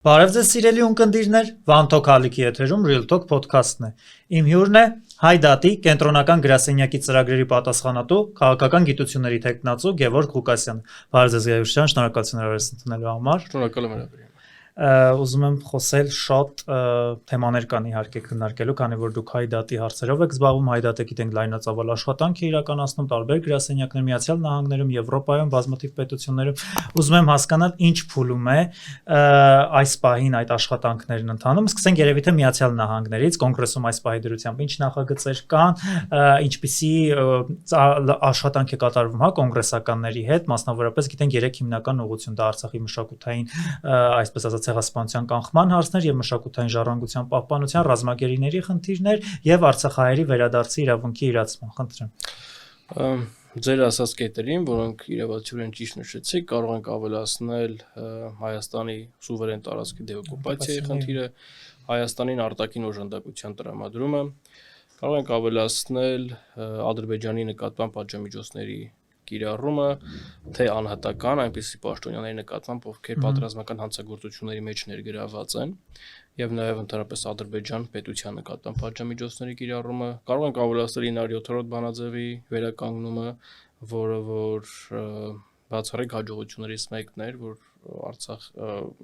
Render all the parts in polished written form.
Բարև ձեզ սիրելի ունկնդիրներ, Վանթոք Հալիքի եթերում Real Talk podcast-ն է։ Իմ հյուրն է Հայդատի կենտրոնական գրասենյակի ծրագրերի պատասխանատու քաղաքական գիտությունների թեկնածու Գևորգ Ղուկասյանը։ Բարև ձեզ Գևորգ, շնորհակալություն հրավերս ընդունելու համար։ Շնորհակալ եմ հրավերի։ Ուզում եմ խոսել շատ թեմաներ կան իհարկե քննարկելու, քանի որ դուք Հայդատի հարցերով եք զբաղվում, Հայդատը գիտենք լայնածավալ աշխատանք է իրականացնում տարբեր գրասենյակներ Միացյալ Նահանգներում, Եվրոպայում, բազմաթիվ պետություններում։ Ուզում եմ հասկանալ ինչ փուլում է այս պահին այդ աշխատանքներն ընթանում։ Սկսենք երևի թե Միացյալ Նահանգներից, կոնգրեսում այս պահի դրությամբ ինչ նախագծեր կան, ինչպիսի աշխատանք է կատարվում, հա, կոնգրեսականների հետ, մասնավորապես գիտենք 3 հիմնական ուղղություն դա Արցախի մշակութային, այսպես ասած ցեղասպանության կանխման հարցներ եւ մշակութային ժառանգության պահպանության ռազմագերիների խնդիրներ եւ արցախահայերի վերադարձի իրավունքի իրացման խնդրեմ։ Ձեր ասած կետերին, որոնք իրավացիորեն ճիշտ նշեցիք, կարող ենք ավելացնել Հայաստանի սուվերեն տարածքի դեօկուպացիայի խնդիրը, Հայաստանին արտաքին օժանդակության տրամադրումը, կարող ենք ավելացնել Ադրբեջանի նկատմամբ պատժամիջոցների կիրառումը, թե անհատական, այնպիսի պաշտոնյաների նկատմամբ, ովքեր պատերազմական հանցագործությունների մեջ ներգրավված են, եւ նաեւ ընդհանրապես Ադրբեջան պետության նկատմամբ պատժամիջոցների կիրառումը, կարող ենք ավելացնել 907-րդ բանաձևի վերականգնումը, որը որ բացառիկ հաջողություններից մեկն էր, որ Արցախ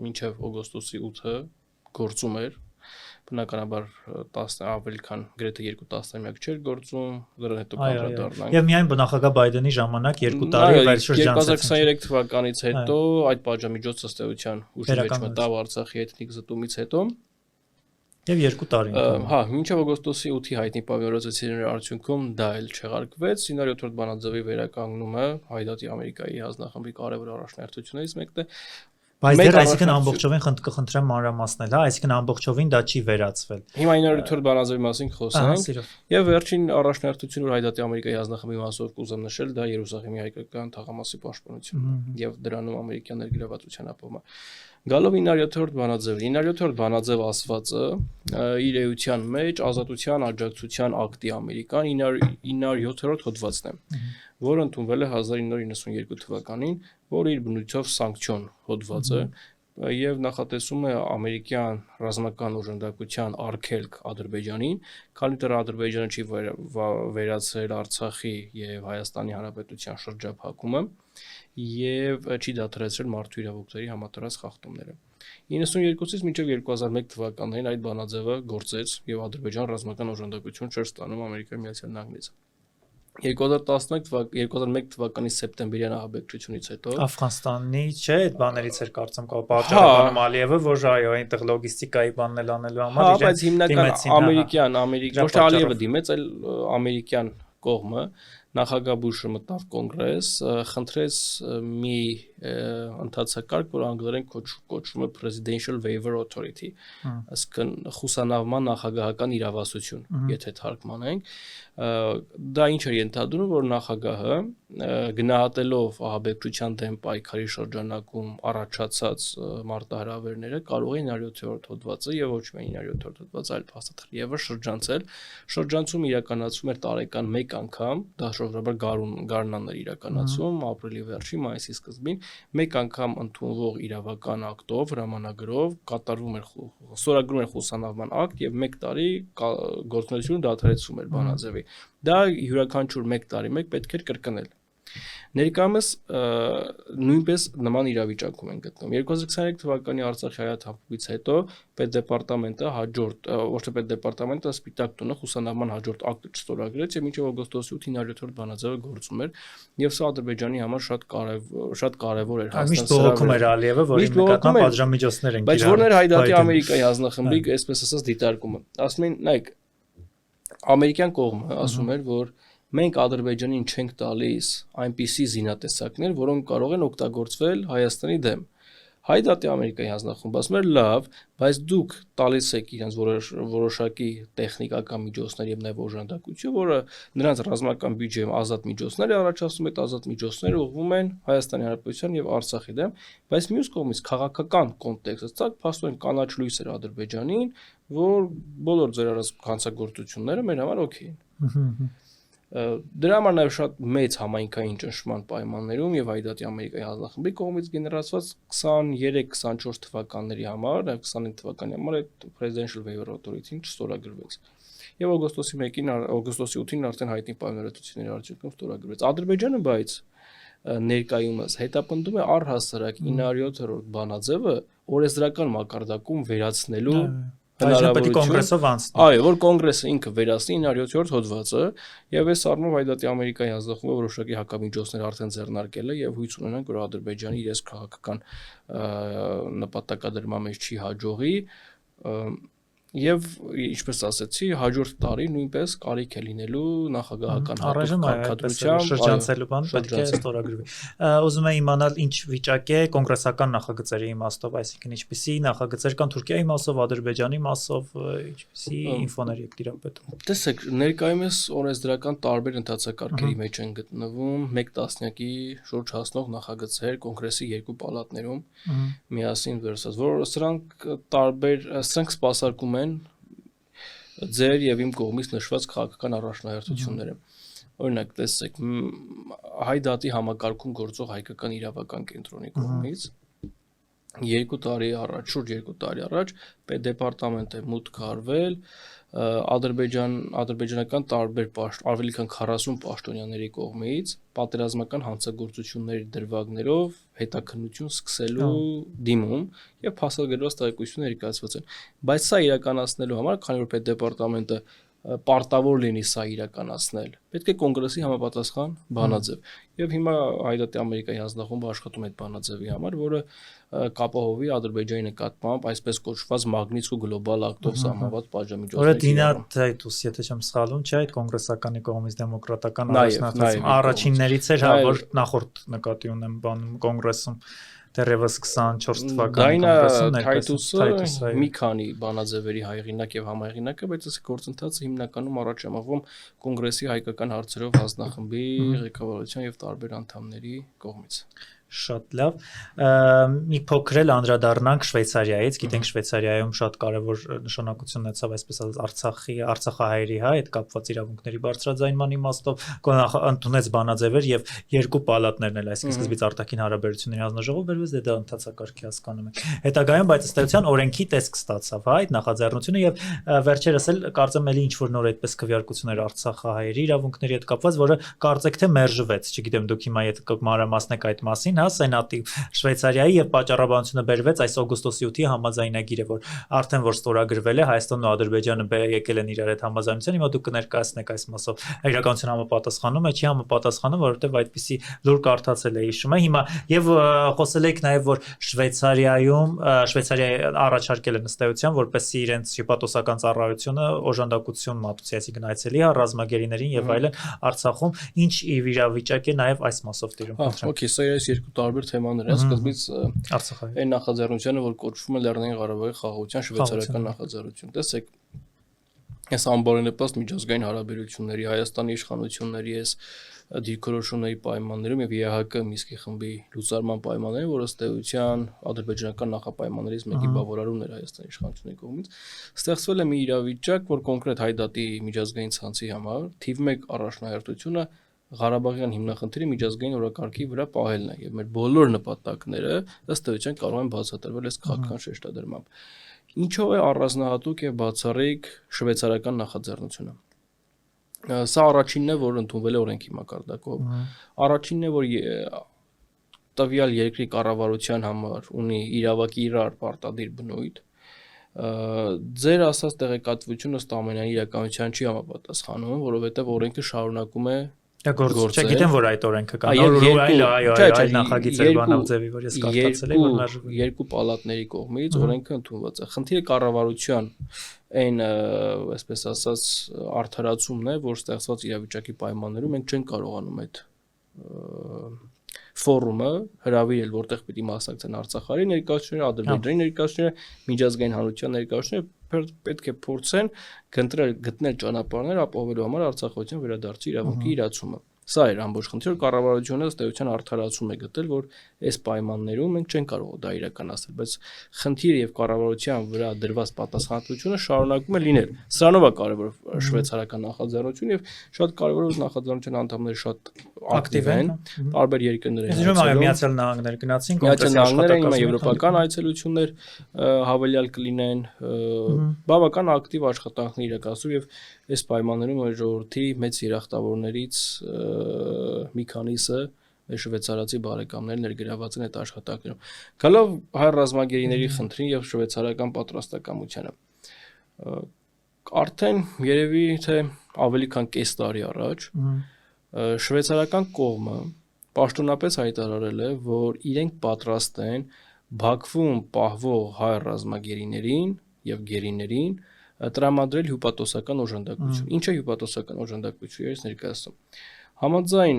մինչեւ օգոստոսի 8-ը գործում էր, բնականաբար 10 ավելի քան գրեթե 2 տասնամյակ չէր գործում, դրան հետո կանդրադառնանք։ Եվ միայն նախագահ Բայդենի ժամանակ 2 տարի վերջնջանցեց։ 2023 թվականից հետո այդ պատժամիջոցը ըստ էության ուժի մեջ մտավ Արցախի էթնիկ զտումից հետո։ Եվ 2 տարի։ Հա, մինչև օգոստոսի 8-ի հայտնի պայմանավորվածությունների արդյունքում դա էլ չեղարկվեց։ 907-րդ բանաձևի վերականգնումը Հայդատի Ամերիկայի հանձնախմբի կարևոր առաջնահերթություններից մեկն է։ Բայց դեռ այսինքն ամբողջովին կխնդրեմ մանրամասնել, հա, այսինքն ամբողջովին դա չի վերացվել։ Հիմա 907-րդ բանաձևի մասին խոսենք։ Եվ վերջին առաջնահերթությունը, որ Հայդատի Ամերիկայի հանձնախմբի մասով կուզեմ նշել, դա Երուսաղեմի հայկական թաղամասի պաշտպանությունն է եւ դրանում ամերիկյան ներգրավվածության ապահովումը։ Գալով 907-րդ բանաձևի, 907-րդ բանաձև ասվածը իր էության մեջ ազատության աջակցության ակտի ամերիկան 907-րդ հոդվածն է, որը ընդունվել է 1992 թվականին, որը իր բնույթով սանկցիոն հոդված է եւ նախատեսում է ամերիկյան ռազմական օժանդակության արգելք Ադրբեջանին, քանի դեռ Ադրբեջանը չի վերացրել Արցախի եւ Հայաստանի Հանրապետության շրջափակումը եւ չի դադարեցրել մարդու իրավունքների համատարած խախտումները։ 92-ից մինչև 2001 թվականներին այդ բանաձևը գործեց եւ Ադրբեջան ռազմական օժանդակություն չէր ստանում Ամերիկայի Միացյալ Նահանգներից։ 2001 թվականի սեպտեմբերյան ահաբեկչությունից հետո Աֆղանստանի չէ, այդ բաներից էր կարծեմ պատճառաբանում Ալիևը, որ այո, այնտեղ լոգիստիկայի բանն անելու համար իրեն բայց հիմնական ոչ թե Ալիևը դիմեց, այլ ամերիկյան կողմը նախագահ Բուշը մտավ կոնգրես, խնդրեց մի ընթացակարգ, որ անգլերեն կոչվում է Presidential Waiver Authority, այսինքն խուսանավման նախագահական իրավասություն, եթե թարգմանենք, դա ինչ էր ենթադրում, որ նախագահը գնահատելով ահաբեկչության դեմ պայքարի շրջանակում առաջացած մարտահրավերները կարող է 907-րդ հոդվածը եւ ոչ միայն 907-րդ հոդվածը, այլ փաստաթղթերը շրջանցել, շրջանցում իրականացում էր տարեկան 1 անգամ, դա շրջաբար գարնան էր իրականացում ապրիլի վերջին, մայիսի սկզբին, 1 անգամ ընդունվող իրավական ակտով, հրամանագրով կատարվում էր ստորագրում էր խուսանավման ակտ եւ 1 տարի գործունեությունը դադարեցվում էր բանաձևի։ Դա յուրաքանչյուր 1 տարի մեկ պետք էր կրկնել։ Ներկայումս նույնպես նման իրավիճակում են գտնվում։ 2023 թվականի Արցախի հայաթափումից հետո պետդեպարտամենտը հաջորդ, ոչ թե պետդեպարտամենտը, Սպիտակ տունը խուսանավման հաջորդ ակտը չստորագրեց եւ մինչեւ օգոստոսի 8-ին 907-րդ բանաձևը գործում էր եւ սա Ադրբեջանի համար շատ կարեւոր էր Միշտ բողոքում էր Ալիևը, որի նկատմամբ պատժամիջոցներ են կիրառում։ Բայց որն էր Հայդատի Ամերիկայի հանձնախմբի, այսպես ասած, դիտարկումը։ Ասում են, նայեք, ամերիկյան կողմը ասում էր, որ մենք Ադրբեջանին չենք տալիս այնպիսի զինատեսակներ, որոնք կարող են օգտագործվել Հայաստանի դեմ։ Հայդատի Ամերիկայի հանձնախումբը ասում էր լավ, բայց դուք տալիս եք իրենց որոշակի տեխնիկական միջոցներ եւ նաեւ օժանդակություն, որը նրանց ռազմական բյուջեում ազատ միջոցներ է առաջացնում, այդ ազատ միջոցները ուղղվում են Հայաստանի Հանրապետության եւ Արցախի դեմ, բայց մյուս կողմից քաղաքական կոնտեքստը փաստորեն կանաչ լույս էր Ադրբեջանին, որ բոլոր ձեր հանցագործությունները մեր համար օքեյ են։ Դրա համար նաև շատ մեծ համայնքային ճնշման պայմաններում եւ Հայդատի Ամերիկայի հանձնախմբի կողմից գեներացված 23-24 թվականների համար, նաև 25 թվականի համար այդ Presidential Waiver Authority-ն չստորագրվեց։ Եվ օգոստոսի 1-ին, օգոստոսի 8-ին արդեն հայտնի պայմանավորվածությունների արդյունքում ստորագրվեց։ Ադրբեջանը բայց ներկայումս հետապնդում է առհասարակ 907-րդ բանաձևը օրենսդրական մակարդակում վերացնելու հնարավորություն կոնգրեսով անցնի։ Այո, որ կոնգրեսը ինքը վերացնի 907-րդ հոդվածը, եւ այս առումով Հայդատի Ամերիկայի հանձնախմբը որոշակի հակամիջոցներ արդեն ձեռնարկել է եւ հույս ունենանք, որ Ադրբեջանի իրենց քաղաքական նպատակադրման մեջ չի հաջողի Եվ ինչպես ասացի, հաջորդ տարի նույնպես կարիք է լինելու նախագահական հատուցությամբ շրջանցելու բան պետք է ստորագրվի։ Ուզում եմ իմանալ ինչ վիճակ է կոնգրեսական նախագծերի իմաստով, այսինքն ինչպիսի նախագծեր կան Թուրքիայի մասով, Ադրբեջանի մասով, ինչպիսի ինֆոներ եք տիրապետում։ Տեսեք, ներկայումս օրենսդրական տարբեր ընթացակարգերի մեջ են գտնվում 1 տասնյակի շուրջ հասնող նախագծեր կոնգրեսի 2 պալատներում միասին վերցած, որ սրանք սպասարկում են ձեր եւ իմ կողմից նշված քաղաքական առաջնահերթությունները։ Օրինակ, տեսեք, Հայդատի համակարգում գործող հայկական իրավական կենտրոնի կողմից 2 տարի առաջ, շուրջ 2 տարի առաջ դեպարտամենտ է մուտք արվել ադրբեջանական տարբեր ավելի քան 40 պաշտոնյաների կողմից պատերազմական հանցագործությունների դրվագներով հետաքննություն սկսելու դիմում եւ փաստագրված տեղեկություններ ներկայացված են։ Բայց սա իրականացնելու համար, քանի որ դեպարտամենտը պարտավոր լինի սա իրականացնել, պետք է կոնգրեսի համապատասխան բանաձև։ Եվ հիմա Հայդատի Ամերիկայի հանձնախումբը աշխատում է այդ բանաձևի համար, որը կապահովի Ադրբեջանի նկատմամբ այսպես կոչված Մագնիսկու գլոբալ ակտով սահմանված պատժամիջոցների։ Որը Դինատայտուս, եթե չեմ սխալվում, չէ, այդ կոնգրեսականի կողմից դեմոկրատական առաջնահերթություն առաջիններից էր, որ նախորդ նկատի ունեմ բանում կոնգրեսում դեռևս 24 թվականի կոնգրեսում Թայտուսը մի քանի բանաձևերի հայրենակ եւ համահեղինակը, բայց այս գործընթացը հիմնականում առաջ է մղվում կոնգրեսի հայկական հարցերով հանձնախմբի ղեկավարության եւ տարբեր անդամների կողմից։ Շատ լավ։ Մի փոքր էլ անդրադառնանք Շվեյցարիայից, գիտենք Շվեյցարիայում շատ կարևոր նշանակություն ունեցավ այսպես ասած Արցախահայերի հետ կապված իրավունքների բարձրաձայնման իմաստով ընդունեց բանաձևեր եւ 2 պալատներն էլ, այսինքն սկզբից արտաքին հարաբերությունների հանձնաժողով բերվեց, դա ընդհանցակարգի հասկանում եք։ Հետագայում բայց ըստ էության օրենքի տեսք ստացավ, այդ նախաձեռնությունը եւ վերջերս էլ կարծեմ էլի ինչ որ նոր այդպես քվեարկություններ Արցախահայերի իրավունքների հետ կապված, որը կարծեք թե մերժվեց, չգիտեմ դուք հիմա եթե մանրամասնեք այդ մասին Սենատի Շվեյցարիայի եւ պատճառաբանությունը բերվեց այս օգոստոսի 8-ի համաձայնագիրը, որ արդեն որ ստորագրվել է Հայաստանն ու Ադրբեջանը եկել են իրար հետ համաձայնության, հիմա դուք կներկայացնեք այս մասով իրականության համապատասխանում է, չի համապատասխանում, որովհետեւ այդպիսի լուր կարդացել է հիշում է հիմա եւ խոսել եք նաեւ որ Շվեյցարիայի առաջարկել են ըստ էության, որպեսզի իրենց հիպատոսական ծառայությունը օժանդակություն մատուցի, այսինքն այցելի ռազմագերիներին եւ այլն Արցախում, ինչ իրավիճակ է նաեւ այս մասով տիրում։ Okay, սա այս 2 տարբեր թեմաներ են, սկզբից այն նախաձեռնությունը, որ կոչվում է Լեռնային Ղարաբաղի խաղաղության շվեյցարական նախաձեռնություն։ Տեսեք, այս անբարենպաստ միջազգային հարաբերությունների, Հայաստանի իշխանությունների այս դիրքորոշումների պայմաններում եւ ԵՀԿ Միսկի խմբի լուծարման պայմաններում, որ ըստ էության ադրբեջանական նախապայմաններից մեկի բավարարումն էր Հայաստանի իշխանությունների կողմից, ստեղծվել է մի իրավիճակ, որ կոնկրետ Հայդատի միջազգային ցանցի համար թիվ 1 առաջնահերթությունը Ղարաբաղյան հիմնախնդրի միջազգային օրակարգի վրա պահելն է եւ մեր բոլոր նպատակները ըստ էության կարող են բացատրվել այս քաղաքական շեշտադրմամբ։ Ինչով է առանձնահատուկ եւ բացառիկ շվեյցարական նախաձեռնությունը։ Սա առաջինն է, որ ընդունվել է օրենքի մակարդակով։ Առաջինն է, որ տվյալ երկրի կառավարության համար ունի իրավակի իրար պարտադիր բնույթ։ Ձեր ասած տեղեկատվությունը ըստ ամենայն իրականության չի համապատասխանում, որովհետեւ օրենքը շարունակում է գործ չգիտեմ որ այդ օրենքը կա այլ նախագիծեր բանավ ձևի որ ես կարդացել եմ որ մերժվում է 2 պալատների կողմից օրենքը ընդունված է խնդիրը կառավարության այն այսպես ասած արդարացումն է որ ստեղծված իրավիճակի պայմաններում մենք չենք կարողանում այդ ֆորումը հրավիրել որտեղ պիտի մասնակցեն Արցախի ներկայացուցիչները, Ադրբեջանի ներկայացուցիչները, միջազգային հանրության ներկայացուցիչները պետք է փորձեն գտնել ճանապարհներ ապահովելու համար Արցախության վերադարձի իրավունքի իրացումը։ Սա էր ամբողջ խնդիրը, կառավարությունը ըստ էության արդարացում է գտել, որ այս պայմաններում մենք չենք կարող դա իրականացնել, բայց խնդիրը եւ կառավարության վրա դրված պատասխանատվությունը շարունակում է լինել։ Սրանով է կարևոր շվեյցարական նախաձեռնությունը եւ շատ կարևոր է որ նախաձեռնության անդամները շատ ակտիվ են տարբեր երկրներ են։ Իսկ Միացյալ Նահանգներ գնացին, Միացյալ Նահանգները հիմա եվրոպական այցելություններ հավելյալ կլինեն, բավական ակտիվ աշխատանքներ իրականացում եւ այս պայմաններում մեր ժողովրդի մեծ երախտավորներից մի քանիսը շվեյցարացի բարեկամներ ներգրաված են այդ աշխատանքներում։ Գալով հայ ռազմագերիների խնդրին եւ շվեյցարական պատրաստակամությանը։ Արդեն երևի թե ավելի քան կես տարի առաջ շվեյցարական կողմը պաշտոնապես հայտարարել է, որ իրենք պատրաստ են Բաքվում պահվող հայ ռազմագերիներին եւ գերիներին տրամադրել հյուպատոսական օժանդակություն։ Ինչ է հյուպատոսական օժանդակությունը, ես ներկայացնում։ Համաձայն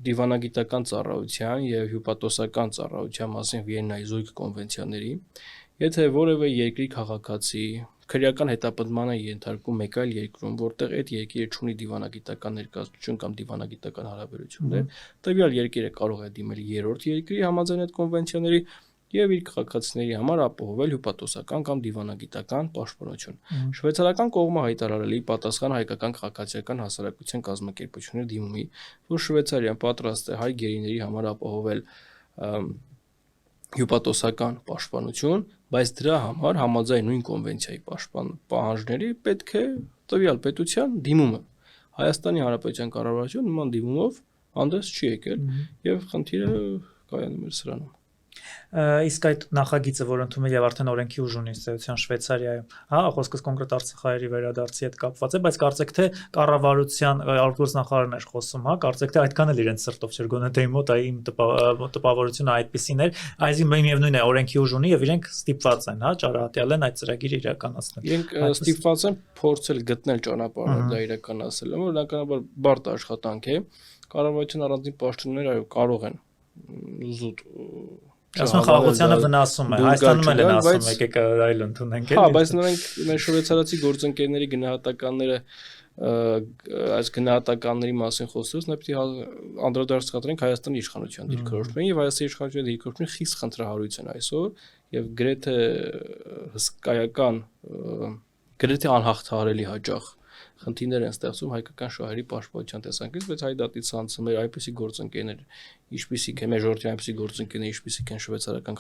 դիվանագիտական ծառայության եւ հյուպատոսական ծառայության մասին Վիեննայի զույգ կոնվենցիաների, եթե որևէ երկրի քաղաքացի քրեական հետապնդման է ենթարկում մեկ այլ երկրում, որտեղ այդ երկիրը ունի դիվանագիտական ներկայացություն կամ դիվանագիտական հարաբերություններ, տվյալ երկիրը կարող է դիմել երրորդ երկրի համաձայն այդ կոնվենցիաների եւ իր քաղաքացիների համար ապահովել հյուպատոսական կամ դիվանագիտական պաշտպանություն։ Շվեյցարական կողմը հայտարարել է պատասխան հայկական քաղաքացիական հասարակության կազմակերպությունների դիմումի, որ Շվեյցարիան պատրաստ է հայ գերիների համար ապահովել հյուպատոսական պաշտպանություն, բայց դրա համար համաձայն նույն կոնվենցիայի պահանջների պետք է տվյալ պետության դիմումը։ Հայաստանի Հանրապետության կառավարությունը նման դիմումով հանդես չի եկել եւ խնդիրը կայանում է սրանում։ Իսկ այդ նախագիծը, որ ընդունել եւ արդեն օրենքի ուժ ունի ըստ Շվեյցարիայում, հա, խոսքս կոնկրետ արցախահայերի վերադարձի հետ կապված է, բայց կարծեք թե կառավարության արտգործնախարարն էր խոսում, հա, կարծեք թե այդքան էլ իրենց սրտով չէր գոնե թե մոտ այ իմ տպավորությունը այդպեսին էր, այսինքն միևնույն է օրենքի ուժ ունի եւ իրենք ստիպված են, հա, ճարահատյալ են այդ ծրագիրը իրականացնել։ Իրենք ստիպված են փորձել գտնել ճանապարհը դա իրականացնելու, բնականաբար բարդ աշխատանք է, կառավարության առանձին պաշտոններ այո կարող են զուտ Ասում խաղաղությանը վնասում է, Հայաստանում էլ են ասում, եկեք այլ ընդունենք։ Հա, բայց նրանք մեր շվեյցարացի գործընկերների գնահատականները այս գնահատականների մասին խոսելուց նա պիտի անդրադարձ կատարենք Հայաստանի իշխանության դիրքորոշումին եւ Հայաստանի իշխանության դիրքորոշումի խիստ խնդրահարույց են այսօր եւ գրեթե հսկայական գրեթե անհաղթահարելի հաջող խնդիրներ են ստեղծում հայկական շահերի պաշտպանության տեսանկյունից, բայց հայդատի ցանցը մեր այնպիսի գործընկերներ, ինչպիսիք են մեր ժողովրդի այնպիսի գործընկերներ, ինչպիսիք են շվեյցարական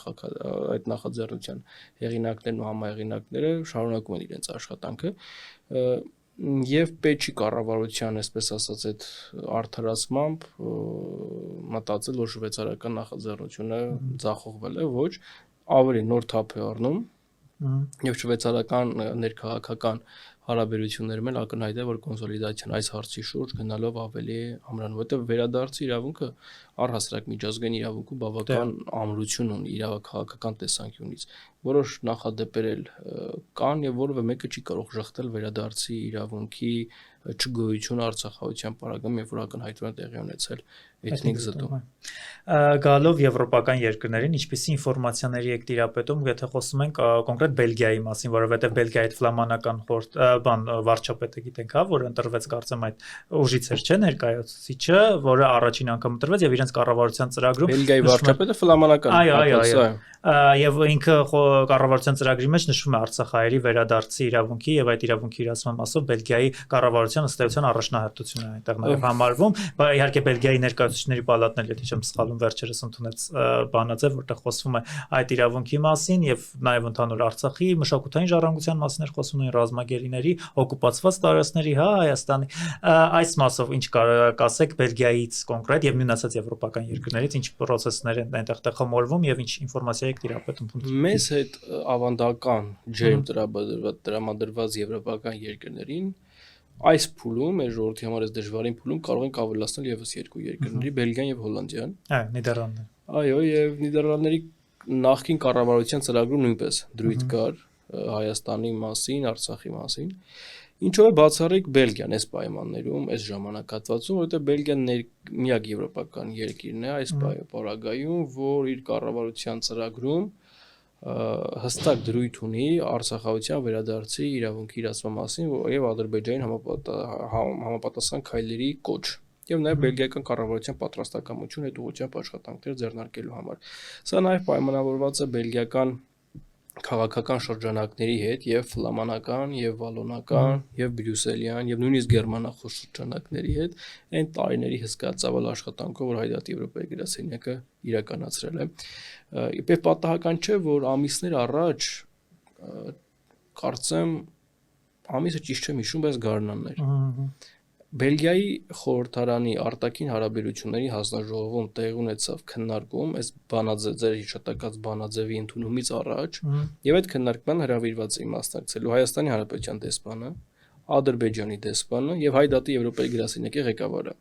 այդ նախաձեռնության հեղինակներն ու համահեղինակները շարունակում են իրենց աշխատանքը եւ պետք չի կառավարության, այսպես ասած, այդ արդարացմամբ մտածել, որ շվեյցարական նախաձեռնությունը ձախողվել է, ոչ, ավելի նոր թափ է առնում եւ շվեյցարական ներքաղաքական հարաբերություններում էլ ակնհայտ է, որ կոնսոլիդացիան այս հարցի շուրջ գնալով ավելի ամրանում, որտեղ վերադարձի իրավունքը առհասարակ միջազգային իրավունքում բավական ամրություն ունի իրավաքաղաքական տեսանկյունից։ Որոշ նախադեպեր էլ կան եւ որևէ մեկը չի կարող շղթել վերադարձի իրավունքի չգոյությունը Արցախահայության պարագայում, երբ որ ակնհայտորեն տեղի ունեցել էթնիկ զտում։ Գալով եվրոպական երկրներին, ինչպիսի ինֆորմացիաների եք տիրապետում, եթե խոսում ենք կոնկրետ Բելգիայի մասին, որովհետև Բելգիայի ֆլամանական վարչապետը գիտենք, հա, որ ընտրվեց կարծեմ այդ ուժից էր, չէ, ներկայացուցիչը, որը առաջին անգամ ընտրվեց եւ իրենց կառավարության ծրագրում Բելգիայի վարչապետը ֆլամանական։ Այո։ Եվ ինքը կառավարության ծրագրի մեջ նշվում է Արցախահայերի վերադարձի իրավունքի եւ այդ իրավունքի իրացման մասով Բելգիայի կառավարության ըստ էության առաջնահերթությունը է այդտեղ նաեւ համարվում, բայց իհարկե Բելգիայի ներկայացուցիչների պալատն էլ, եթե չեմ սխալվում, վերջերս ընդունեց բանաձև, որտեղ խոսվում է այդ իրավունքի մասին եւ նաեւ ընդհանուր Արցախի մշակութային ժառանգության մասին էր խոսում նույն ռազմագերիների, օկուպացված տարածքների, հա, Հայաստանի այս մասով ինչ կասեք Բելգիայից կոնկրետ եւ նույն ասած եվրոպական երկրներից ինչ process-ներ են այնտեղ խմորվում եւ ինչ ինֆորմացիա Մեզ հետ ավանդական ջերմ տրամադրված եվրոպական երկրներին այս փուլում, մեր ժողովրդի համար այս դժվարին փուլում կարող ենք ավելացնել եւս երկու երկրների, Բելգիան եւ Հոլանդիան։ Նիդերլանդները։ Այո, եւ Նիդերլանդների նախկին կառավարության ծրագրում նույնպես դրույթ կար Հայաստանի մասին, Արցախի մասին։ Ինչով է բացառիկ Բելգիան այս պայմաններում, այս ժամանակահատվածում, որովհետեւ Բելգիան միակ եվրոպական երկիրն է այս պարագայում, որ իր կառավարության ծրագրում հստակ դրույթ ունի Արցախահայության վերադարձի իրավունքի իրացման մասին եւ Ադրբեջանի համապատասխան քայլերի կոչ եւ նաեւ բելգիական կառավարության պատրաստակամություն այդ ուղղությամբ աշխատանքներ ձեռնարկելու համար։ Սա նաեւ պայմանավորված է բելգիական քաղաքական շրջանակների հետ եւ ֆլամանական եւ վալոնական եւ բրյուսելյան եւ նույնիսկ գերմանախոս շրջանակների հետ այն տարիների հսկայածավալ աշխատանքով, որ Հայդատի Եվրոպայի գրասենյակը իրականացրել է։ Իբր պատահական չէ, որ ամիսներ առաջ կարծեմ ամիսը ճիշտ չեմ հիշում, բայց գարնաններ Բելգիայի խորհրդարանի արտաքին հարաբերությունների հանձնաժողովում տեղի ունեցավ քննարկում, այս ձեր հիշատակած բանաձևի ընդունումից առաջ, եւ այդ քննարկման հրավիրված էին մասնակցելու Հայաստանի Հանրապետության դեսպանը, Ադրբեջանի դեսպանը եւ Հայդատի Եվրոպայի գրասենյակի ղեկավարը։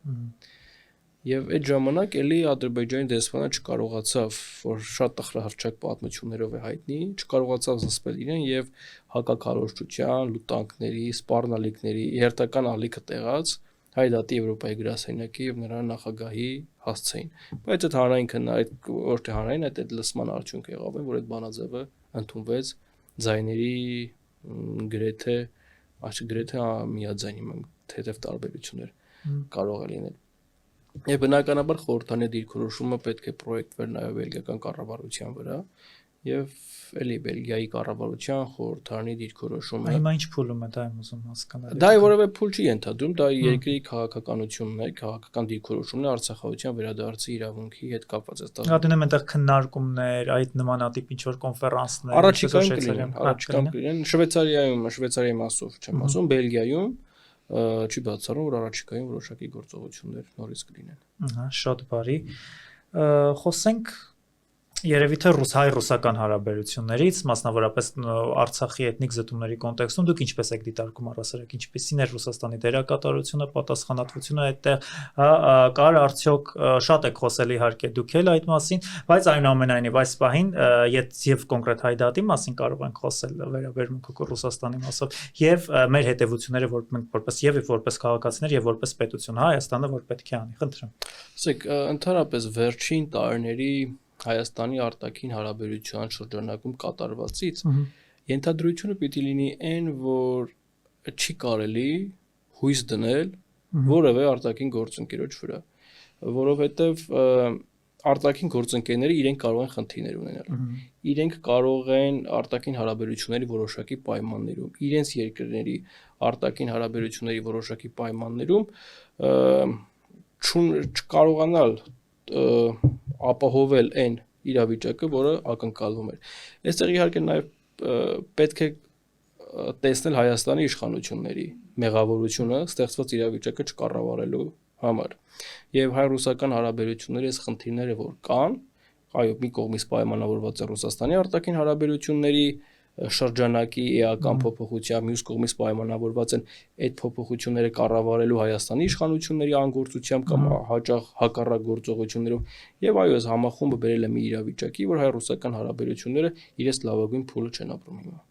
Եվ այդ ժամանակ էլի Ադրբեջանի դեսպանը չկարողացավ, որ շատ տխրահռչակ պատմություններով է հայտնի, չկարողացավ զսպել իրեն եւ հակակարողջության, լուտանքների, սպառնալիքների հերթական ալիքը տեղած Հայդատի Եվրոպայի գրասենյակի եւ նրա նախագահի հասցեին։ Բայց այդ հանրային քննարկում, ոչ թե հանրային, այդ լսման արդյունք եղավ, որ այդ բանաձևը ընդունվեց ձայների գրեթե միաձայնի, թեթև տարբերություններ կարող է լինել։ Եվ բնականաբար խորհրդանի դիրքորոշումը պետք է պրոյեկտվեր նաև բելգիական կառավարության վրա եւ էլի Բելգիայի կառավարության խորհրդանի դիրքորոշումը։ Հիմա ինչ փուլում է դա եմ ուզում հասկանալ։ Դա որևէ փուլ չի ենթադրում, դա երկրի քաղաքականությունն է, քաղաքական դիրքորոշումն է Արցախահայության վերադարձի իրավունքի հետ կապված է։ Հատնում այնտեղ քննարկումներ, այդ նմանատիպ ինչ որ կոնֆերանսներ, առաջիկայում կլինեն Շվեյցարիայի մասով չեմ ասում, Բելգիայում չի բացառում, որ առաջիկայում որոշակի գործողություններ նորից կլինեն։ Շատ բարի։ Խոսենք երևի թե հայ-ռուսական հարաբերություններից, մասնավորապես Արցախի էթնիկ զտումների կոնտեքստում դուք ինչպես եք դիտարկում առասարակ, ինչպիսին է Ռուսաստանի դերակատարությունը, պատասխանատվությունը այդտեղ, կար արդյոք շատ եք խոսել իհարկե դուք էլ այդ մասին, բայց այնուամենայնիվ այս պահին եւ կոնկրետ Հայդատի մասին կարող ենք խոսել վերաբերմունքը Ռուսաստանի մասով եւ մեր հետեւությունները, որ մենք որպես քաղաքացիներ եւ որպես պետություն Հայաստանը որ պետք է անի, խնդրեմ։ Ասեք, ընդհանրապես վերջին տարիների Հայաստանի արտաքին հարաբերության շրջանակում կատարվածից ենթադրությունը պիտի լինի այն, որ չի կարելի հույս դնել որևէ արտաքին գործընկերոջ վրա, որովհետև արտաքին գործընկերները իրենք կարող են խնդիրներ ունենալ։ Իրենք կարող են արտաքին հարաբերությունների որոշակի պայմաններում, իրենց երկրների արտաքին հարաբերությունների որոշակի պայմաններում չկարողանալ ապահովել այն իրավիճակը, որը ակնկալվում էր։ Այստեղ իհարկե նաև պետք է տեսնել Հայաստանի իշխանությունների մեղավորությունը ստեղծված իրավիճակը չկառավարելու համար։ Եվ հայ-ռուսական հարաբերությունների այս խնդիրները, որ կան, այո, մի կողմից պայմանավորված է Ռուսաստանի արտաքին հարաբերությունների շրջանակի էական փոփոխությամբ, մյուս կողմից պայմանավորված են այդ փոփոխությունները կառավարելու Հայաստանի իշխանությունների անգործությամբ կամ հաճախ հակառակ գործողություններով եւ այո, այս համախումբը բերել է մի իրավիճակի, որ հայ-ռուսական հարաբերությունները իրենց լավագույն փուլը չեն ապրում հիմա։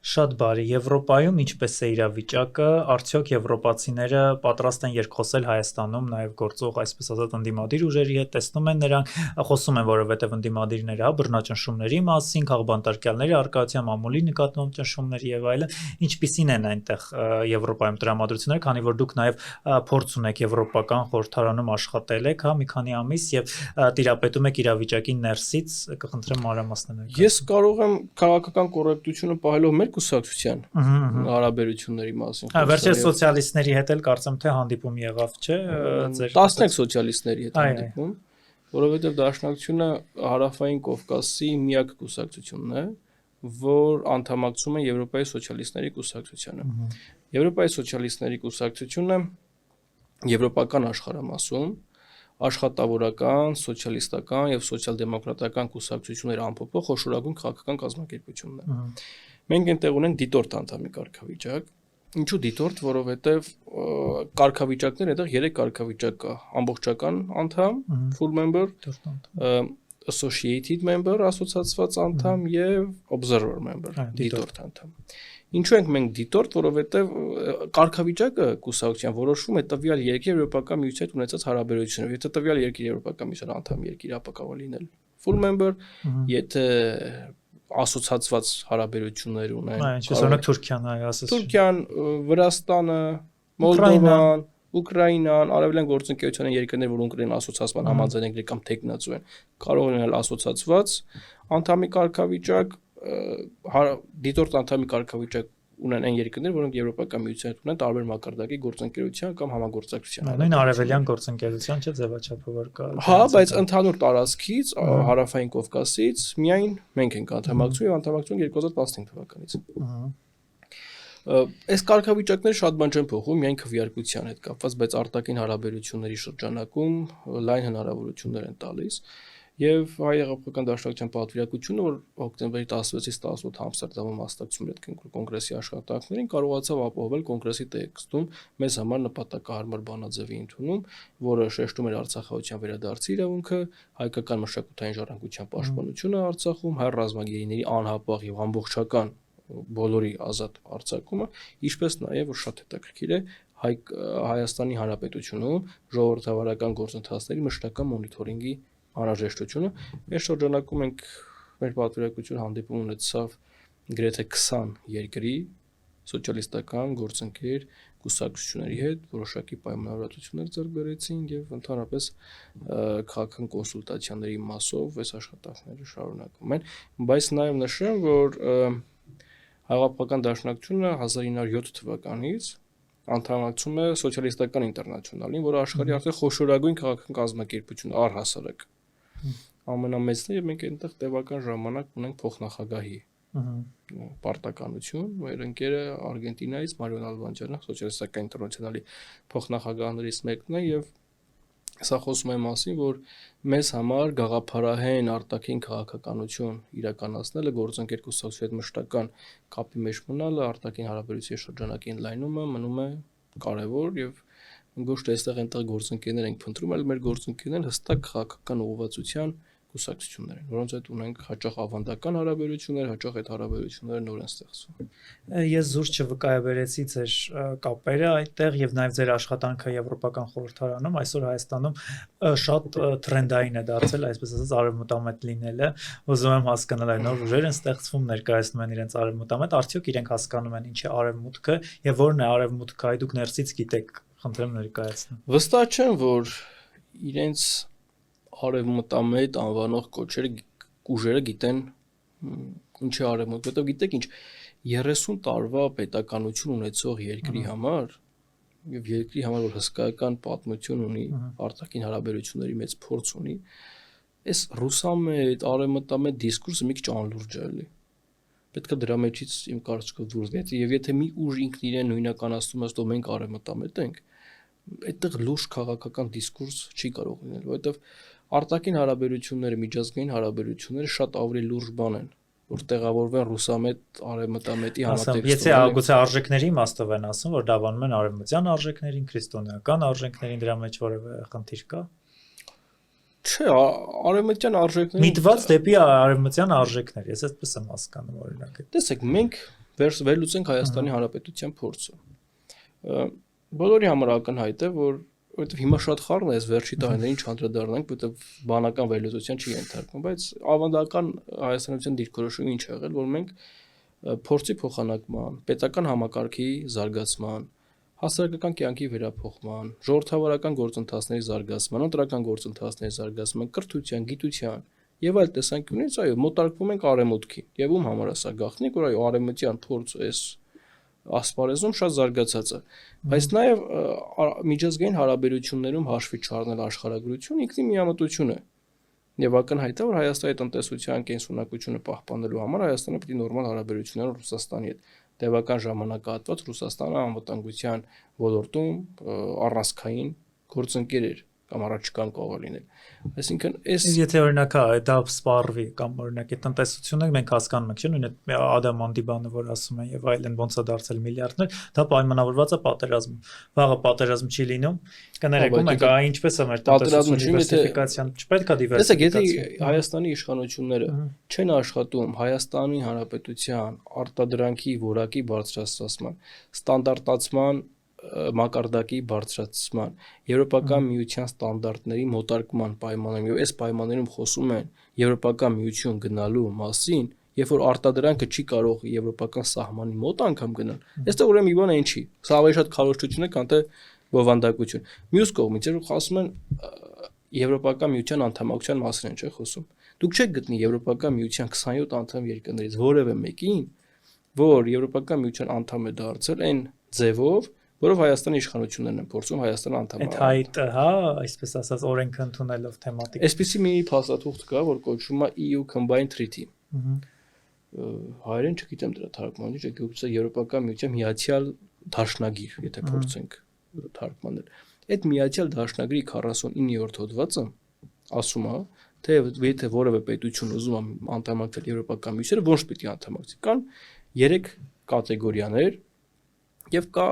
Շատ բարի, Եվրոպայում ինչպես է իրավիճակը, արդյոք եվրոպացիները պատրաստ են երկխոսել Հայաստանում, նաև գործող այսպես ասած ընդդիմադիր ուժերի հետ, տեսնում են նրանք, խոսում են որովհետև ընդդիմադիրները, բռնաճնշումների մասին, քաղբանտարկյալների արկայության մամուլի նկատմամբ ճնշումների եւ այլն, ինչպիսին են այնտեղ Եվրոպայում տրամադրությունները, քանի որ դուք նաև փորձ ունեք եվրոպական խորհրդարանում աշխատել եք, մի քանի ամիս եւ տիրապետում եք իրավիճակի ներսից, կխնդրեմ մանրամասնել։ Ես կարող եմ քաղաքական կոռեկտությունը պահելով մեր կուսակցության հարաբերությունների մասին։ Վերջերս սոցիալիստների հետ էլ կարծեմ թե հանդիպում եղավ, չէ՞, ձեր 10 սոցիալիստների հետ հանդիպում, որովհետև Դաշնակցությունը Հարավային Կովկասի միակ կուսակցությունն է, որ անդամակցում է Եվրոպայի սոցիալիստների կուսակցությանը։ Եվրոպայի սոցիալիստների կուսակցությունը եվրոպական աշխարհամասում աշխատավորական, սոցիալիստական եւ սոցիալ-դեմոկրատական կուսակցություններ ամփոփող խոշորագույն քաղաքական կազմակերպությունն է։ Մենք այնտեղ ունենք դիտորդ անդամի կարգավիճակ։ Ինչու դիտորդ, որովհետև կարգավիճակներ այնտեղ 3 կարգավիճակ կա՝ ամբողջական անդամ, full member, associated member, ասոցիացված անդամ եւ observer member, դիտորդ անդամ։ Ինչու ենք մենք դիտորդ, որովհետև կարգավիճակը կուսակցության որոշվում է տվյալ երկրի Եվրոպական միության հետ ունեցած հարաբերություններով։ Եթե տվյալ երկրի Եվրոպական միության անդամ երկիր ապա կարող լինել full member, եթե ասոցացված հարաբերություններ ունեն։ Ինչպես օրինակ Թուրքիան, այ ասես։ Թուրքիան, Վրաստանը, Մոլդովան, Ուկրաինան, արևելյան գործընկերության երկրներ, որոնք ունեն ասոցացման համաձայնագրի կամ տեխնացու են, կարող են լինել ասոցացված անդամի կարգավիճակ, դիտորդ անդամի կարգավիճակ ունեն այն երկրներ, որոնք Եվրոպական միության հետ ունեն տարբեր մակարդակի գործընկերության կամ համագործակցության։ Նույն արևելյան գործընկերության չէ ձևաչափը որ կա։ Հա, բայց ընդհանուր տարածքից, հարավային Կովկասից միայն մենք ենք անդամակցում եւ անդամակցում 2015 թվականից։ Այս կարգավիճակները շատ բան չեն փոխում, միայն քվեարկության հետ կապված, բայց արտաքին հարաբերությունների շրջանակում լայն հնարավորություններ են տալիս։ Եվ հայ հեղափոխական դաշնակցության պատվիրակությունը, որ հոկտեմբերի 16-ից 18 Ամստերդամում մասնակցում էր այդ կոնգրեսի աշխատանքներին, կարողացավ ապահովել կոնգրեսի տեքստում մեզ համար նպատակահարմար բանաձևի ընդունում, որը շեշտում էր Արցախահայության վերադարձի իրավունքը, հայկական մշակութային ժառանգության պաշտպանությունը Արցախում, հայ ռազմագերիների անհապաղ եւ ամբողջական բոլորի ազատ արձակումը, ինչպես նաև որ շատ հետաքրքիր է Հայաստանի Հանրապետությունում ժողովրդավարական գործընթացների մշտական մոնիթորինգի անհրաժեշտությունը։ Այս շրջանակում մենք մեր պատվիրակությունը հանդիպում ունեցավ գրեթե 20 երկրի սոցիալիստական գործընկեր կուսակցությունների հետ, որոշակի պայմանավորվածություններ ձեռք բերեցին եւ ընդհանրապես քաղաքական կոնսուլտացիաների մասով այս աշխատանքները շարունակվում են, բայց նաեւ նշեմ, որ Հեղափոխական դաշնակցությունը 1907 թվականից անդամակցում է սոցիալիստական ինտերնացիոնալին, որը աշխարհի արդեն խոշորագույն քաղաքական կազմակերպություն առհասարակ ամենամեծն է եւ մենք այնտեղ տևական ժամանակ ունենք փոխնախագահի պարտականություն, մեր ընկերը Արգենտինայից Մարիոն Ալբանջյանը սոցիալիստական ինտերնացիոնալի փոխնախագահներից մեկն է եւ սա խոսում է մասին, որ մեզ համար գաղափարահեն արտաքին քաղաքականություն իրականացնելը գործընկեր կուսակցության հետ մշտական կապի մեջ մնալը արտաքին հարաբերությունների շրջանակի ընդլայնումը մնում է կարևոր եւ ոչ թե այստեղ այնտեղ գործընկերներ ենք փնտրում, այլ մեր գործընկերներն հստակ քաղաքական ուղղվածության կուսակցություններ են, որոնց հետ ունենք հաճախ ավանդական հարաբերություններ, հաճախ այդ հարաբերությունները նոր են ստեղծվում։ Ես զուրջ չվկայաբերեցի ձեր կապերը այդտեղ եւ նաեւ ձեր աշխատանքը Եվրոպական խորհրդարանում, այսօր Հայաստանում շատ տրենդային է դարձել, այսպես ասած արևմտամետ լինելը, ուզում եմ հասկանալ այն նոր ուժեր են ստեղծվում, ներկայացնում են իրենց արևմտամետ, արդյոք իրենք հասկանում են ինչ է արևմուտքը եւ որն է արևմուտքը, այ դուք ներսից գիտեք, խնդրեմ ներկայացնեմ։ Վստահ չեմ, որ իրենց արևմտամետ անվանող ուժերը գիտեն ինչ է արևմուտք, որտեղ գիտեք ինչ 30 տարվա պետականություն ունեցող երկրի համար եւ երկրի համար որ հսկայական պատմություն ունի, արտաքին հարաբերությունների մեծ փորձ ունի, այս ռուսամետ, արևմտամետ դիսկուրսը մի քիչ անլուրջ է էլի։ Պետք է դրա մեջից իմ կարծիքով դուրս գա, եւ եթե մի ուժ ինքն իրեն նույնականացնում է, որ մենք արևմտամետ ենք, այդտեղ լուրջ քաղաքական դիսկուրս չի կարող լինել, որովհետեւ արտաքին հարաբերությունները, միջազգային հարաբերությունները շատ ավելի լուրջ բան են, որ տեղավորվեն ռուսամետ արևմտամետի համատեքստում։ Եթե գուցե արժեքների իմաստով են ասում, որ դավանում են արևմտյան արժեքներին, քրիստոնեական արժեքներին, դրա մեջ որևէ խնդիր կա։ Չէ, արևմտյան արժեքները միտված դեպի արևմտյան արժեքներ, ես այդպես եմ հասկանում օրինակ։ Տեսեք, մենք վերլուծենք Հայաստանի Հանրապետության փորձը։ Բոլորի համար ակնհայտ է, որովհետև հիմա շատ խառն է, այս վերջի տարիներին չանդրադառնանք, որովհետև բանական վերլուծության չի ենթարկվում, բայց ավանդական հայաստանության դիրքորոշումը ինչ է եղել, որ մենք փորձի փոխանակման, պետական համակարգի զարգացման, հասարակական կյանքի վերափոխման, ժողովրդավարական գործընթացների զարգացման, ընտրական գործընթացների զարգացման, կրթության, գիտության եւ այլ տեսանկյունից, այո, մոտարկվում ենք արևմուտքին։ Եվ ում համար է սա գաղտնիք, որ այո, արևմտյան փորձը այս ասպարեզում շատ զարգացած է, բայց նաև միջազգային հարաբերություններում հաշվի չառնել աշխարհագրություն ինքնի միամտություն է։ Եվ ակնհայտ է, որ Հայաստանի տնտեսության կենսունակությունը պահպանելու համար Հայաստանը պետք է նորմալ հարաբերություններ Ռուսաստանի հետ։ Տևական ժամանակահատված Ռուսաստանը անվտանգության ոլորտում առանցքային գործընկեր էր կամ առաջիկան կարող լինել։ Այսինքն այս եթե օրինակ դա սպառվի կամ օրինակ այդ տնտեսությունը մենք հասկանում ենք, չէ՞, նույն Ադամանդի բանը, որ ասում են եւ այլն ոնց է դարձել միլիարդներ, դա պայմանավորված է պատերազմում։ Վաղը պատերազմ չի լինում, կներեկում ենք, ինչպես է մեր տնտեսությունը դիվերսիֆիկացիան, չպետք է դիվերսիֆիկացիա։ Տեսեք, եթե Հայաստանի իշխանությունները չեն աշխատում Հայաստանի Հանրապետության արտադրանքի որակի բարձրացման, ստանդարտացման մակարդակի բարձրացման, Եվրոպական միության ստանդարտների մոտարկման պայմաններում, եւ այս պայմաններում խոսում են Եվրոպական միություն գնալու մասին, երբ որ արտադրանքը չի կարող եվրոպական սահմանի մոտ անգամ գնալ, այստեղ ուրեմն մի բան այն չի։ Սա ավելի շատ քարոզչություն է, քան թե բովանդակություն։ Մյուս կողմից, երբ խոսում են Եվրոպական միության անդամակցության մասին են, չէ՞ խոսում։ Դուք չեք գտնի Եվրոպական միության 27 անդամ երկրներից որևէ մեկին, որ Եվրոպական միության անդամ է դարձել այն ձևով, որով Հայաստանի իշխանություններն են փորձում Հայաստանը անդամ Այդ հայտը, հա, այսպես ասած, օրենքը ընդունելով թեմատիկ։ Այսպեսի մի փաստաթուղթ կա, որ կոչվում է EU Combined Treaty։ Հայերեն չգիտեմ դրա թարգմանիչ, գուցե Եվրոպական միության միացյալ դաշնագիր, եթե փորձենք թարգմանել։ Այդ միացյալ դաշնագրի 49-րդ հոդվածը ասում է, թե եթե որևէ պետություն ուզում է անդամակցել Եվրոպական միությանը, ոնց պիտի անդամակցի։ Կան 3 կատեգորիաներ եւ կա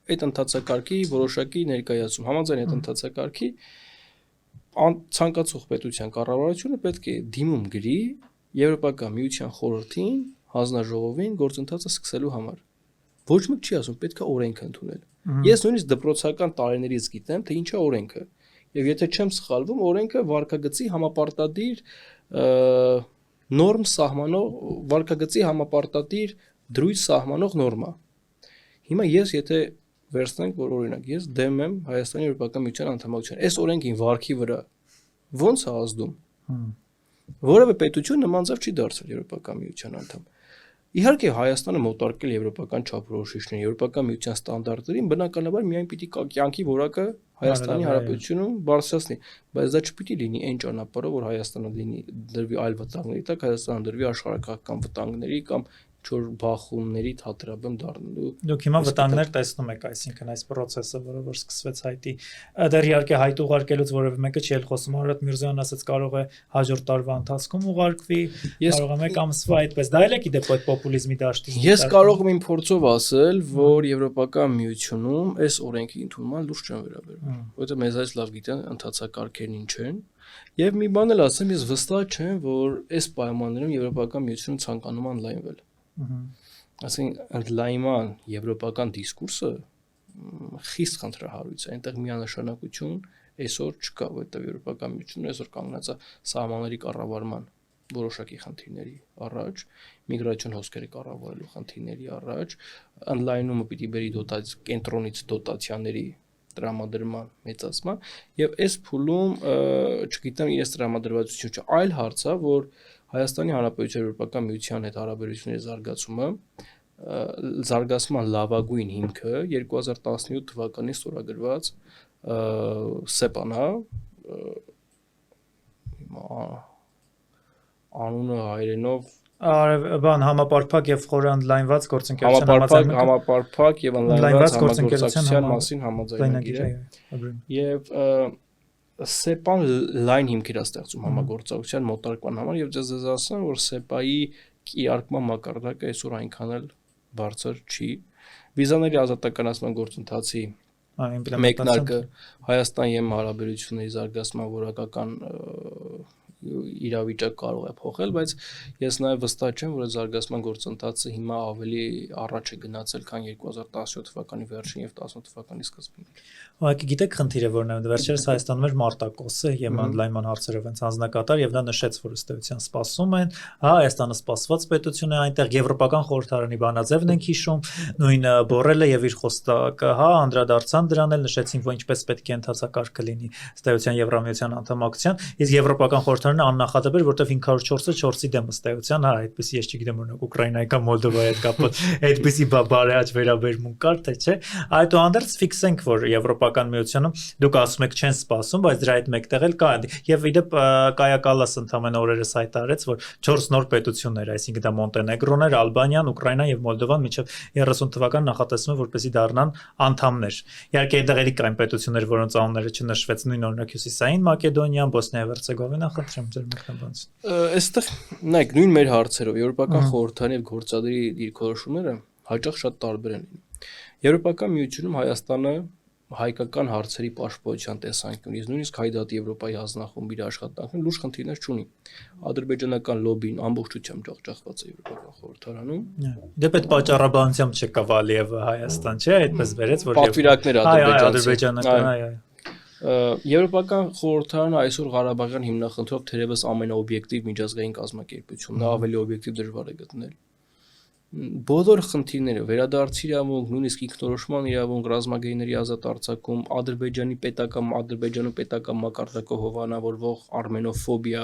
այդ ընթացակարգի որոշակի ներկայացում։ Համաձայն այդ ընթացակարգի ցանկացող պետության կառավարությունը պետք է դիմում գրի Եվրոպական միության խորհրդին, հանձնաժողովին գործընթացը սկսելու համար։ Ոչ մեկ չի ասում պետք է օրենք ընդունել։ Ես նույնիսկ դպրոցական տարիներից գիտեմ, թե ինչ է օրենքը։ Եվ եթե չեմ սխալվում, օրենքը վարքագծի համապարտադիր նորմ սահմանող, վարքագծի համապարտադիր դրույթ սահմանող նորմա։ Հիմա ես եթե վերցնենք, որ օրինակ ես դեմ եմ Հայաստանի Եվրոպական միության անդամակցության, այս օրենքին վարքի վրա ո՞նց է ազդում։ Որևէ պետություն նման ձև չի դարձել Եվրոպական միության անդամ։ Իհարկե Հայաստանը մոտարկել եվրոպական չափորոշիչներ, Եվրոպական միության ստանդարտներին, բնականաբար միայն պիտի կյանքի որակը Հայաստանի Հանրապետությունում բարձրացնի, բայց դա չպիտի լինի այն ճանապարհով, որ Հայաստանը դրվի այլ վտանգների տակ, Հայաստանը դրվի աշխարհակական վտանգների կամ չոր բախումների թատրաբեմ դառնալու։ Դուք հիմա վտանգներ տեսնում եք, այսինքն այս process-ը, որը որ սկսվեց հայտի։ Դեռ իհարկե հայտ ուղարկելուց որևէ մեկը չի խոսում, Արարատ Միրզոյանն ասաց կարող է հաջորդ տարվա ընթացքում ուղարկվի, կարող է մեկ ամսվա այդպես։ Դա էլ է գիտե այդ պոպուլիզմի դաշտից։ Ես կարող եմ իմ փորձով ասել, որ Եվրոպական միությունում այս օրենքի ընդունման լուրջ չեն վերաբերվում, որովհետեւ մեզ այս լավ գիտեն ընթացակարգերն ինչ են։ Եվ մի բան էլ ասեմ, ես վստահ չեմ, որ այս պայմաններում Եվրոպական միությունը ցանկանում է ընդլայնվել։ Այսինքն ընդլայնման եվրոպական դիսկուրսը խիստ խնդրահարույց է, այնտեղ միանշանակություն այսօր չկա, որովհետև Եվրոպական միությունը այսօր կանգնած է սահմանների կառավարման որոշակի խնդիրների առաջ, միգրացիոն հոսքերի կառավարելու խնդիրների առաջ, ընդլայնումը պիտի բերի կենտրոնից դոտացիաների տրամադրման մեծացման եւ այս փուլում չգիտեմ իրենց տրամադրվածություն չէ, այլ հարց է, որ Հայաստանի Հանրապետության Եվրոպական միության հետ հարաբերությունների զարգացման լավագույն հիմքը 2017 թվականին ստորագրված ՍԵՊԱ-ն է, անունը հայերենով բան համապարփակ եւ խորը ընդլայնված գործընկերության համապարփակ եւ ընդլայնված համագործակցության մասին համաձայնագիր է եւ ՍԵՊԱ-ն լայն հիմքեր է ստեղծում համագործակցության մոտարկման համար եւ ձեզ ասեմ, որ ՍԵՊԱ-ի կիրարկման մակարդակը այսօր այնքան էլ բարձր չի։ Վիզաների ազատականացման գործընթացի մեկնարկը Հայաստան եւ հարաբերությունների զարգացման որակական իրավիճակ կարող է փոխել, բայց ես նաև վստահ չեմ, որ զարգացման գործընթացը հիմա ավելի առաջ է գնացել, քան 2017 թվականի վերջին եւ 18 թվականի սկզբին։ Ուղղակի գիտեք խնդիրը որն է, վերջերս Հայաստանում էր մարտակոսը եւ ընդլայնման հարցերով հենց անձնակատար եւ նա նշեց, որ ըստեյության սպասում են, հա, Հայաստանը սպասված պետություն է, այնտեղ Եվրոպական խորհրդարանի բանաձևն ենք հիշում, նույն Բորելը եւ իր խոստակը, հա, անդրադարձան դրան էլ նշեցին, որ ինչպես պետք է ընթացակարգը լինի ըստեյության Եվրամիության անդամակցության, իսկ Եվրոպական խորհրդարանը աննախադեպ էր, որտեղ 504-ը 4-ի դեմ ըստեյության, հա, այդպես ես չգիտեմ, օրինակ Ուկրաինայի կամ Մոլդովայի հետ կապված այդպիսի բարեաճ վերաբերմունք կար, թե չէ։ Այդուհանդերձ ֆիքսենք, որ Եվրոպական միությունում դուք ասում եք չեն սպասում, բայց դրա այդ մեկտեղ էլ կա։ Եվ իդեպ Կայա Կալասը ընդամենը օրերս հայտարարեց, որ 4 նոր պետություններ, այսինքն դա Մոնտենեգրոն էր, Ալբանիան, Ուկրաինան եւ Մոլդովան մինչեւ 30 թվական նախատեսվում է, որպեսզի դառնան անդամներ։ Իհարկե այդտեղ էլի կային պետություններ, որոնց անունները չնշվեց, նույն օրինակ Հյուսիսային Մակեդոնիան, Բոսնիա եւ Հերցեգովինա, խնդրեմ ձեր մեկնաբանից։ Այստեղ նայեք նույն մեր հարցերով Եվրոպական խորհրդարանի եւ գործադերի դիրքորոշումները հաճախ շատ տարբեր են լինում։ Եվրոպական միությունում Հայաստանը հայկական հարցերի պաշտպանության տեսանկյունից նույնիսկ Հայդատի Եվրոպայի հանձնախումբի աշխատանքն լուրջ խնդիրներ չունի։ Ադրբեջանական լոբին ամբողջությամբ ջախջախված է Եվրոպական խորհրդարանում։ Դե պետ պատճառաբանությամբ չկա Վալիևը Հայաստան, չէ, այդպես վերեց, որ պատվիրակներ ադրբեջանական, այ։ Եվրոպական խորհրդարանը այսօր Ղարաբաղյան հիմնախնդրով թերևս ամենաօբյեկտիվ միջազգային կազմակերպությունն է, ավելի օբյեկտիվ դժվար է գտնել։ Բոլոր խնդիրները, վերադարձի իրավունք, նույնիսկ ինքնորոշման իրավունք, ռազմագերիների ազատ արձակում, Ադրբեջանում պետական մակարդակով հովանավորվող արմենոֆոբիա,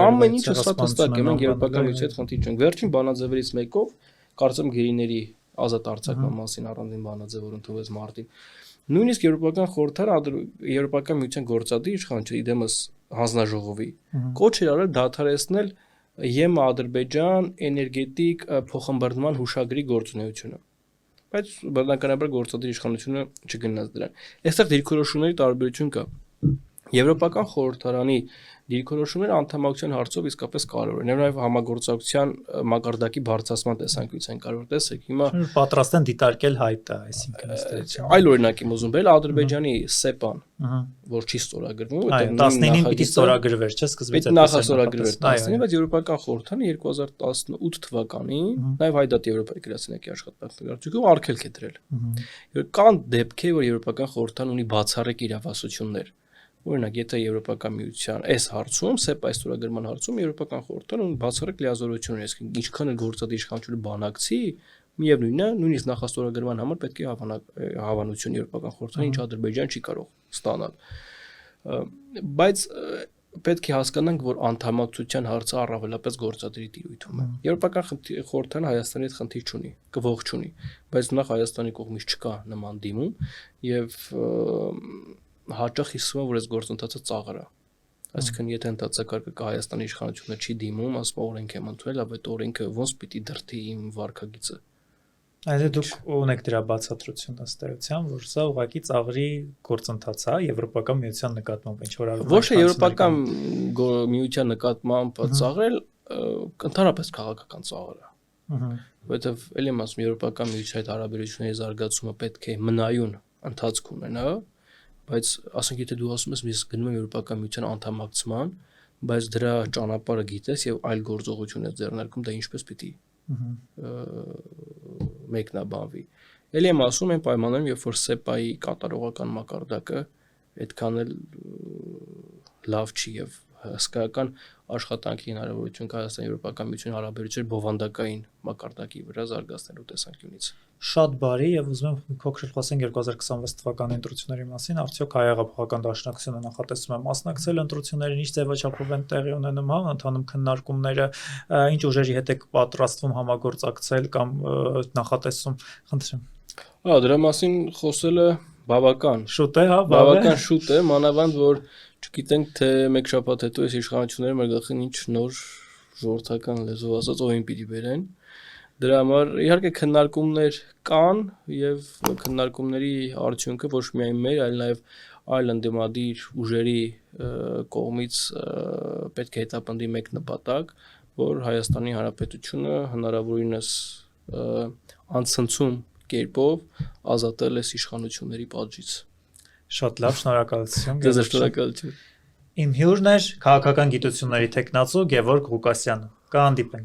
ամեն ինչը հստակ է, մենք եվրոպական միության հետ խնդիր չունենք։ Վերջին բանաձևերից մեկով, կարծեմ գերիների ազատ արձակման մասին առանձին բանաձև որ ընդունվեց մարտին։ Նույնիսկ Եվրոպական խորհրդարանը Եվրոպական միության գործադիր իշխանության դեմս հանձնաժողովի կոչ էր արել դադարեցնել Ադրբեջան էներգետիկ փոխըմբռնման հուշագրի գործունեությունը, բայց բնականաբար գործադիր իշխանությունը չգնաց դրան։ Այստեղ դիրքորոշումների տարբերություն կա։ Եվրոպական խորհրդարանի դիրքորոշումները անդամակցության հարցով իսկապես կարևոր են, նաև համագործակցության մակարդակի բարձրացման տեսանկյունից կարևոր։ Տեսեք, հիմա պատրաստ են դիտարկել հայտը, այսինքն ըստ այլ օրինակ եմ ուզում բերել Ադրբեջանի ՍԵՊԱ-ն, որ չի ստորագրվում, որտեղ 19-ին պիտի ստորագրվեր, չէ՞, սկզբից նախաստորագրվեր 19-ին, բայց Եվրոպական խորհրդարանը 2018 թվականին նաև Հայդատ Եվրոպայի գրասենյակի աշխատանքների արդյունքում արգելք է դրել։ Կան դեպքեր, որ Եվրոպական խորհրդարանը ունի բացառիկ իրավասություններ։ Օրինակ, եթե Եվրոպական միության այս հարցում, ՍԵՊԱ-ի ստորագրման հարցում Եվրոպական խորհրդարանը ունի բացառիկ լիազորություն, այսինքն ինչքան էլ գործադիր իշխանությունը բանակցի, միևնույնն է, նույնիսկ նախաստորագրման համար պետք է հավանություն Եվրոպական խորհրդարանը, ինչ Ադրբեջան չի կարող ստանալ։ Բայց պետք է հասկանանք, որ անդամակցության հարցը առավելապես գործադիրի տիրույթում է։ Եվրոպական խորհրդարանը Հայաստանի հետ խնդիր չունի, կողող չունի, բայց նախ Հայաստանի կողմից չկա նման դիմում եւ հաճախ հիշում եմ, որ այս գործընթացը ծաղր է։ Այսինքն, եթե ընդհանրակարգը կա Հայաստանի իշխանությունը չի դիմում, ասում օրենք եմ ընդունել, այդ օրենքը ոնց պիտի դրդի իմ վարքագիծը։ Այսինքն դուք ունեք դրա բացատրություն ըստ էության, որ սա ուղղակի ծաղրի գործընթաց է Եվրոպական միության նկատմամբ, ինչ որ արվում է։ Ոչ թե Եվրոպական միության նկատմամբ ծաղրել, ընդհանրապես քաղաքական ծաղր է։ Որովհետև ելի եմ ասում, Եվրոպական միության հետ հարաբերությունների զարգացումը պետք է մնայուն ընթացք ունենա, բայց ասենք եթե դու ասում ես ես գնում եմ Եվրոպական միության անդամակցման, բայց դրա ճանապարհը գիտես եւ այլ գործողություն ես ձեռնարկում, դա ինչպես պիտի մեկնաբանվի։ Ելի եմ ասում են պայմաններում, երբ որ ՍԵՊԱ-ի կատարողական մակարդակը այդքան էլ լավ չի եւ հսկայական աշխատանքի հնարավորություն կա Հայաստանի Եվրոպական միության հարաբերությունների բովանդակային մակարդակի վրա զարգացնելու տեսանկյունից։ Շատ բարի եւ ուզում եմ փոքր խոսենք 2026 թվականի ընտրությունների մասին, արդյոք Հայ-Աղաբաղական դաշնակցությունը նախատեսում է մասնակցել ընտրություններին, ինչ ձևաչափով են տեղի ունենում, ընդհանուր քննարկումները, ինչ ուժերի հետ է պատրաստվում համագործակցել կամ նախատեսում, խնդրեմ։ Դրա մասին խոսելը բավական շուտ է, բավական շուտ է, մանավանդ որ չգիտենք թե մեկ շաբաթ հետո այս իշխանությունները մեր գլխին ինչ նոր ժողովրդական լեզվով ասած օին պիտի բերեն։ Դրա համար իհարկե քննարկումներ կան եւ քննարկումների արդյունքը ոչ միայն մեր, այլ նաեւ այլ ընդդիմադիր ուժերի կողմից պետք է հետապնդի մեկ նպատակ, որ Հայաստանի Հանրապետությունը հնարավորինս անցնցում կերպով ազատել այս իշխանությունների պատժից։ Շատ լավ, շնորհակալություն։ Ձեզ շնորհակալություն։ Իմ հյուրն էր քաղաքական գիտությունների թեկնածու Գևորգ Ղուկասյանը։ Կհանդիպենք։